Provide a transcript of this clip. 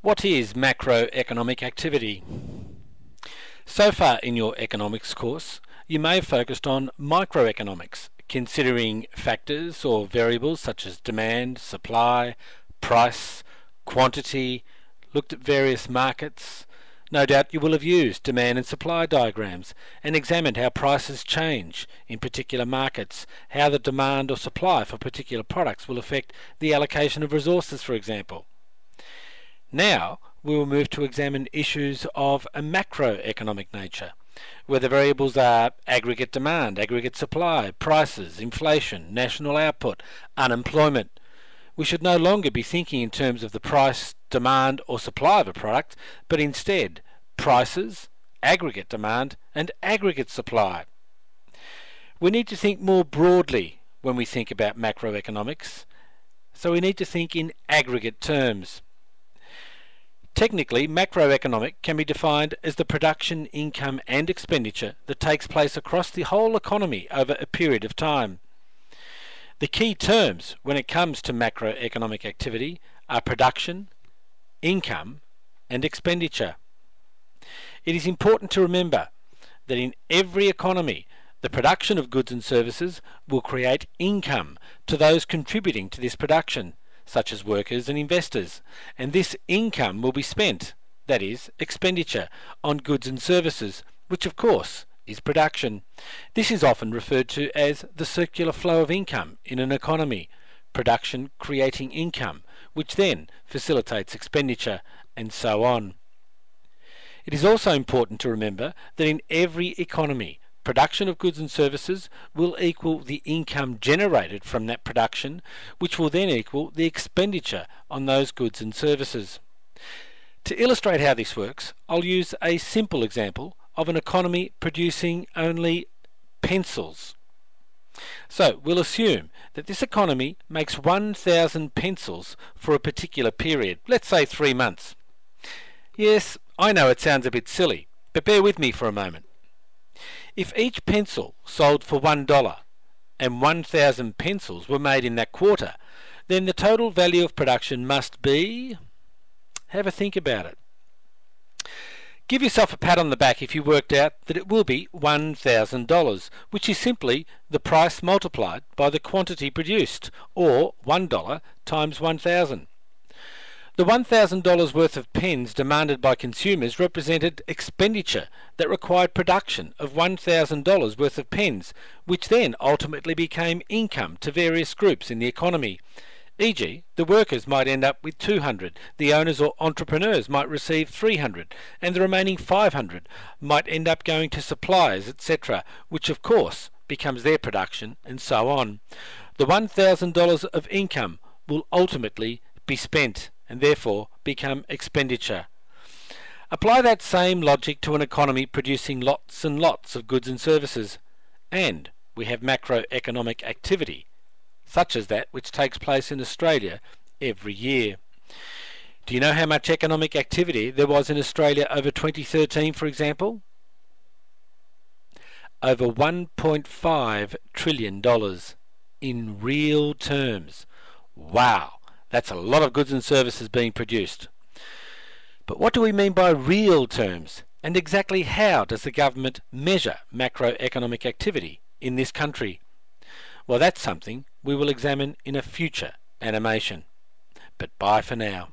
What is macroeconomic activity? So far in your economics course, you may have focused on microeconomics, considering factors or variables such as demand, supply, price, quantity, looked at various markets. No doubt you will have used demand and supply diagrams and examined how prices change in particular markets, how the demand or supply for particular products will affect the allocation of resources, for example. Now we will move to examine issues of a macroeconomic nature, where the variables are aggregate demand, aggregate supply, prices, inflation, national output, unemployment. We should no longer be thinking in terms of the price, demand or supply of a product, but instead prices, aggregate demand and aggregate supply. We need to think more broadly when we think about macroeconomics, so we need to think in aggregate terms. Technically, macroeconomic can be defined as the production, income and expenditure that takes place across the whole economy over a period of time. The key terms when it comes to macroeconomic activity are production, income and expenditure. It is important to remember that in every economy, the production of goods and services will create income to those contributing to this production, such as workers and investors, and this income will be spent, that is, expenditure, on goods and services, which of course is production. This is often referred to as the circular flow of income in an economy, production creating income, which then facilitates expenditure, and so on. It is also important to remember that in every economy, production of goods and services will equal the income generated from that production, which will then equal the expenditure on those goods and services. To illustrate how this works, I'll use a simple example of an economy producing only pencils. So we'll assume that this economy makes 1,000 pencils for a particular period, let's say 3 months. Yes, I know it sounds a bit silly, but bear with me for a moment. If each pencil sold for $1 and 1,000 pencils were made in that quarter, then the total value of production must be... Have a think about it. Give yourself a pat on the back if you worked out that it will be $1,000, which is simply the price multiplied by the quantity produced, or $1 times 1,000. The $1,000 worth of pens demanded by consumers represented expenditure that required production of $1,000 worth of pens, which then ultimately became income to various groups in the economy. E.g., the workers might end up with 200, the owners or entrepreneurs might receive 300, and the remaining 500 might end up going to suppliers, etc., which of course becomes their production, and so on. The $1,000 of income will ultimately be spent, and therefore become expenditure. Apply that same logic to an economy producing lots and lots of goods and services, and we have macroeconomic activity, such as that which takes place in Australia every year. Do you know how much economic activity there was in Australia over 2013, for example? Over $1.5 trillion in real terms. Wow! That's a lot of goods and services being produced. But what do we mean by real terms? And exactly how does the government measure macroeconomic activity in this country? Well, that's something we will examine in a future animation. But bye for now.